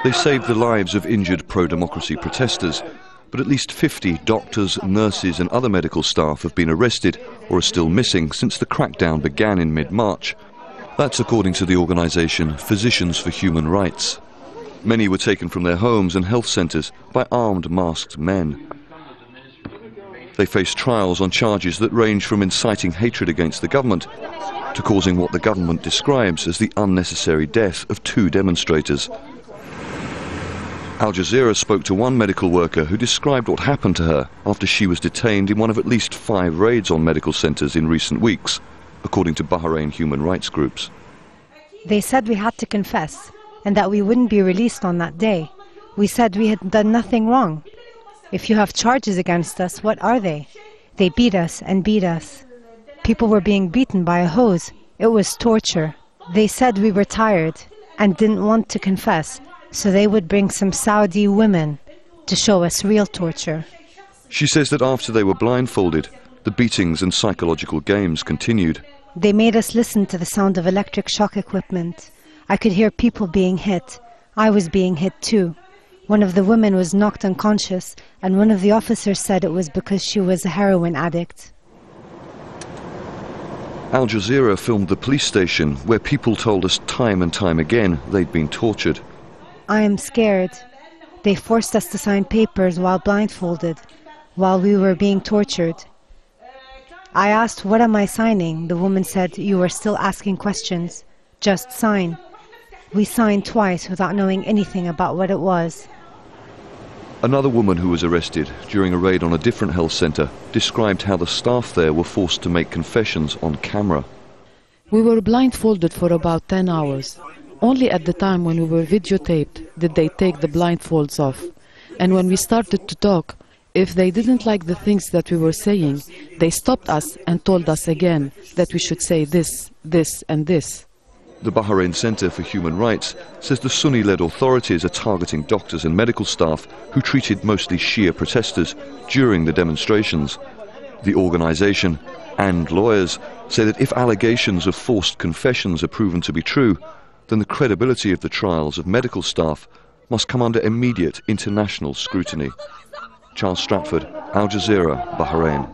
They saved the lives of injured pro-democracy protesters, but at least 50 doctors, nurses and other medical staff have been arrested or are still missing since the crackdown began in mid-March. That's according to the organisation Physicians for Human Rights. Many were taken from their homes and health centres by armed, masked men. They face trials on charges that range from inciting hatred against the government to causing what the government describes as the unnecessary death of 2 demonstrators. Al Jazeera spoke to one medical worker who described what happened to her after she was detained in one of at least 5 raids on medical centres in recent weeks, according to Bahrain human rights groups. They said we had to confess and that we wouldn't be released on that day. We said we had done nothing wrong. If you have charges against us, what are they? They beat us and beat us. People were being beaten by a hose. It was torture. They said we were tired and didn't want to confess, so they would bring some Saudi women to show us real torture. She says that after they were blindfolded, the beatings and psychological games continued. They made us listen to the sound of electric shock equipment. I could hear people being hit. I was being hit too. One of the women was knocked unconscious, and one of the officers said it was because she was a heroin addict. Al Jazeera filmed the police station where people told us time and time again they'd been tortured. I am scared. They forced us to sign papers while blindfolded, while we were being tortured. I asked, "What am I signing?" The woman said, "You are still asking questions. Just sign." We signed twice without knowing anything about what it was. Another woman who was arrested during a raid on a different health centre described how the staff there were forced to make confessions on camera. We were blindfolded for about 10 hours. Only at the time when we were videotaped did they take the blindfolds off. And when we started to talk, if they didn't like the things that we were saying, they stopped us and told us again that we should say this, this and this. The Bahrain Centre for Human Rights says the Sunni-led authorities are targeting doctors and medical staff who treated mostly Shia protesters during the demonstrations. The organisation and lawyers say that if allegations of forced confessions are proven to be true, then the credibility of the trials of medical staff must come under immediate international scrutiny. Charles Stratford, Al Jazeera, Bahrain.